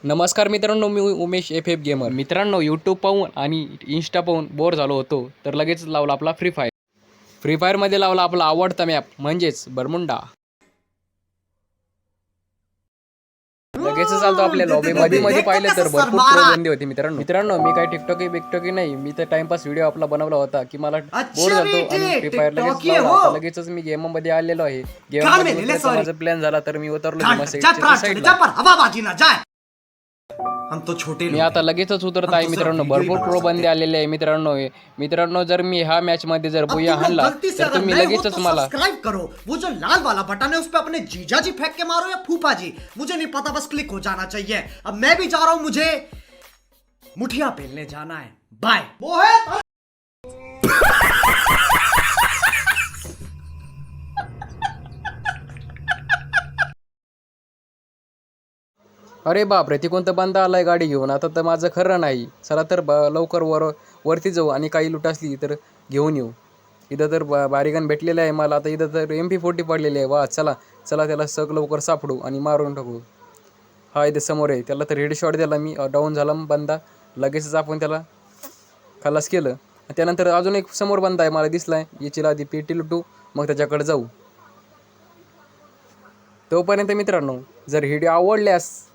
नमस्कार मित्रांनो, मी Umesh F gamer. मित्रांनो, यूट्यूब पाहून आणि इंस्टा पाहून बोर झालो होतो, तर लगेच लावला आपला फ्री फायर. फ्री फायरमध्ये लावला आपला आवडता मॅप म्हणजेच बरमुंडा. लगेच चालतो आपल्या लॉबीमध्ये पाहिलं तर भरपूर प्रो बंदी होती. मित्रांनो मी काही टिकटॉकी नाही, मी तर टाइमपास व्हिडिओ आपला बनवला होता की मला बोर झालो आणि फ्री फायर लगेच लावला. आता लगेचच मी गेम मध्ये आलेलो आहे. गेम मध्ये माझा प्लॅन झाला तर मी उतरलो साईडला. हम तो छोटे मी आता लगेचच उतरत आहे मित्रांनो. भरपूर प्रो बंदे आलेले आहे मित्रांनो जर मी ह्या मॅच मध्ये जर बुया हाणला तर तुम्ही लगेचच मला सब्सक्राइब करो। वो जो लाल वाला बटन है उस पे अपने जीजा जी फेंक के मारो या फूफा जी, मुझे नहीं पता, बस क्लिक हो जाना चाहिए। अब मैं भी जा रहा हूं, मुझे मुठिया पेलने जाना है। बाय। अरे बापरे, ती कोणतं बंदा आलाय गाडी घेऊन. आता तर माझं खरं नाही. चला तर लवकर वरती जाऊ आणि काही लूट असली तर घेऊन येऊ. इथं तर बारीगन भेटलेलं आहे मला. आता इथं तर MP40 पडलेली आहे. वा, चला चला त्याला लवकर सापडू आणि मारून टाकू. हा इथे समोर आहे. त्याला तर हेडशॉट दिला मी, डाऊन झाला बंदा. लगेचच आपण त्याला खलास केलं. त्यानंतर अजून एक समोर बंदा आहे मला दिसलाय. याची आधी पेटी लुटू, मग त्याच्याकडे जाऊ. तोपर्यंत मित्रांनो, जर व्हिडिओ आवडल्यास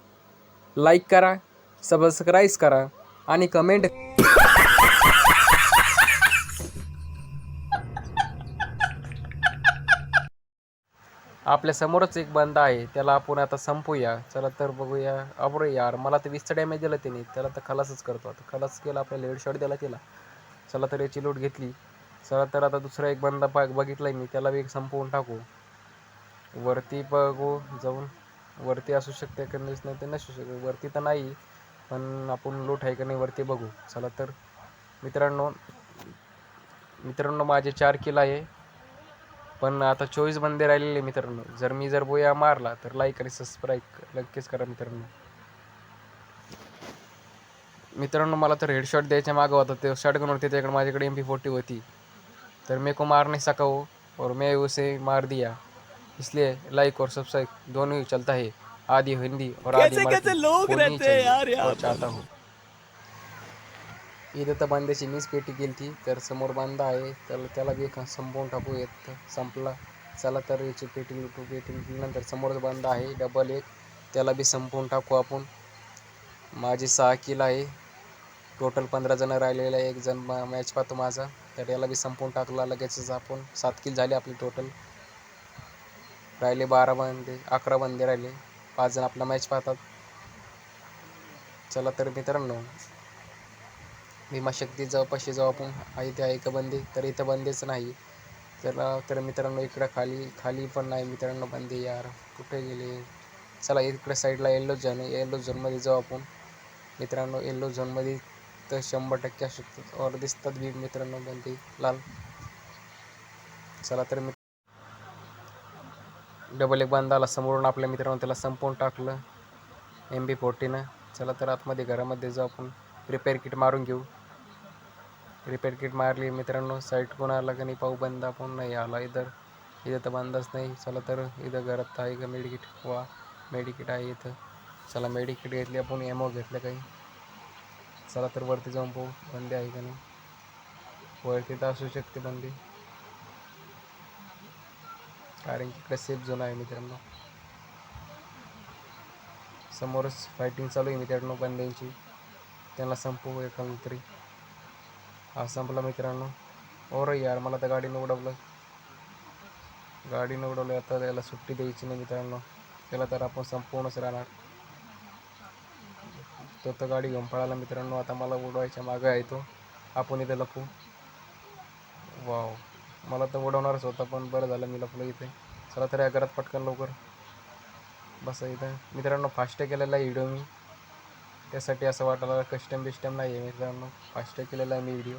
लाईक करा, सबस्क्राईब करा आणि कमेंट. आपल्या समोरच एक बंदा आहे, त्याला आपण आता संपूया. चला तर बघूया. अरे यार, मला तर 20चा डॅमेज दिला त्याने. त्याला तर खलासच करतो. आता खलास केला, आपल्याला हेडशॉट दिला त्याला. चला तर याची लूट घेतली. चला तर आता दुसरा एक बंदा बघितलाय मी, त्याला बी संपवून टाकू. वरती बघू जाऊन. वरती असू शकते कंडिश, नाही तर नसू शकते. वरती तर नाही, पण आपण लूट आहे का नाही वरती बघू. चला तर मित्रांनो माझे 4 किल आहे, पण आता 24 बंदे राहिलेले मित्रांनो. जर मी बोया मारला तर लाईक आणि सबस्क्राईब नक्कीच करा मित्रांनो. मला तर हेडशॉट द्यायच्या मागं होता, ते शॉटगन होते त्याच्याकडे, माझ्याकडे MP40 होती, तर मेरे को मार नहीं सका वो, और मैं उसे मार दिया. इसलिए लाइक और सब्सक्राइब दोनों ही चलता है, आधी हिंदी और आधी मराठी बोलनी चाहिए और चाहता हूँ. इथं तर बंद्याची मीच पेटी केली ती, तर समोर बांधा आहे, त्याला बी संपवून टाकू. येत संपला. चला तर याची पेटी लुटू. पेटी नंतर समोरच बंदा आहे डबल एक, त्याला बी संपवून टाकू आपण. माझी 6 किल आहे. टोटल 15 जण राहिलेले आहे. एक जण मॅच पाहतो माझा, तर याला बी संपवून टाकला लगेचच आपण. 7 किल झाले आपली टोटल. राहिले 11 बंदे राहिले. 5 जण आपला मॅच पाहतात. चला तर मित्रांनो, भीमाशक्ती जवळपाशी जाऊ आपण. आहे ते आहे का बंदे, तर इथं बंदेच नाही. तर मित्रांनो इकडं खाली पण नाही मित्रांनो बंदे. यार कुठे गेले. चला इकडे साईडला येल्लो झोनमध्ये जाऊ आपण मित्रांनो. येल्लो झोनमध्ये तर 100% असू शकतात और दिसतात बी मित्रांनो बंदे लाल. चला तर डबल एक बंदा आला समोरून आपल्या मित्रांनो, त्याला संपवून टाकलं MP40नं. चला तर आतमध्ये घरामध्ये जाऊ आपण. रिपेअर किट मारून घेऊ. रिपेअर किट मारली मित्रांनो. साईट कोण आला का नाही पाहू. बंदा पण नाही आला इथं तर बंदाच नाही. चला तर इथं घरात आहे का मेडिकिट. वा, मेडिकिट आहे इथं. चला मेडिकिट घेतली आपण, एमओ घेतलं काही. चला तर वरती जाऊन पाहू बंदे आहे का नाही. वरती तर असू शकते बंदी, कारण की इकडे सेफ झोन आहे मित्रांनो. समोरच फायटिंग चालू आहे मित्रांनो बंद्यांची. त्यांना संपवू एखादं तरी. हा संपला मित्रांनो. और यार, मला तर गाडीनं उडवलं. आता त्याला सुट्टी द्यायची नाही मित्रांनो. त्याला तर आपण संपवूनच राहणार. तो तर गाडी घेऊन पळाला मित्रांनो. आता मला उडवायच्या मागं आहे तो. आपण इथे लपू. वाव, मला तर उडवणारच होता, पण बरं झालं मी लपलो इथे. चला तर या घरात पटकन लवकर बसा इथं मित्रांनो. फास्ट केलेला आहे व्हिडिओ मी, त्यासाठी असं वाटायला कस्टम बिस्टम नाही आहे मित्रांनो. फास्ट केलेला आहे मी व्हिडिओ.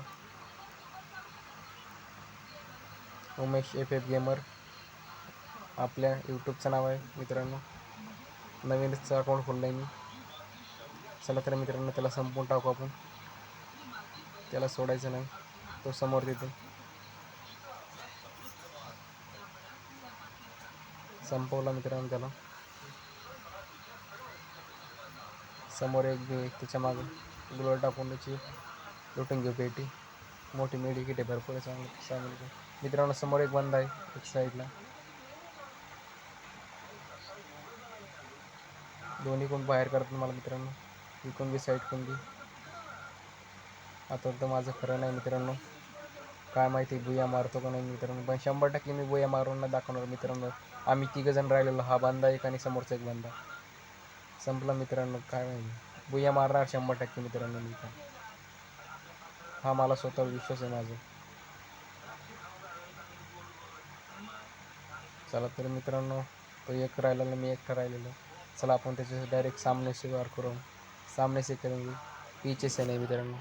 उमेश एफ गेमर आपल्या यूट्यूबचं नाव आहे मित्रांनो. नवीनच अकाउंट खोललं आहे मी. चला तर मित्रांनो, त्याला संपवून टाकू आपण. त्याला सोडायचं नाही. तो समोर तिथे संपवला मित्रांनो. त्याला समोर एक त्याच्या मागं ग्लोअर टाकून त्याची लुटून घेऊ पेटी. मोठी मेडिकिट आहे भरपूर चांगली. मित्रांनो समोर एक बंदा आहे एक साईडला. दोन्ही कोण बाहेर करतात मला मित्रांनो, इकडून बी साईडकडून बी. आता तर माझं खरं नाही मित्रांनो, काय माहिती बुया मारतो का नाही मित्रांनो, पण 100% मी बुया मारून नाही दाखवणार मित्रांनो. आम्ही तिघंजण राहिलेलो, हा बांधा एक आणि समोरचा एक बांधा. संपला मित्रांनो, काय माहिती बुया मारणार 100% मित्रांनो मी पण. हा मला स्वतःवर विश्वास आहे माझा. चला तर मित्रांनो, तो एक राहिलेला मी एकटा राहिलेलो. चला आपण त्याच्या डायरेक्ट सामने से वार करू, सामने से करेंगे, पीछे से नाही मित्रांनो.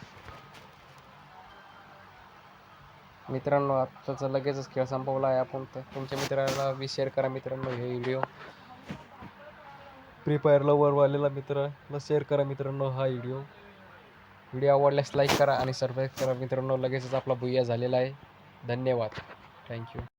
मित्रांनो आत्ताचा लगेचच खेळ संपवला आहे आपण. तर तुमच्या मित्राला बी शेअर करा मित्रांनो हे व्हिडिओ. फ्री फायर लवरवालेला मित्राला शेअर करा मित्रांनो हा व्हिडिओ. व्हिडिओ आवडल्यास लाईक करा आणि सबस्क्राईब करा मित्रांनो. लगेचच आपला बुया झालेला आहे. धन्यवाद. थँक्यू.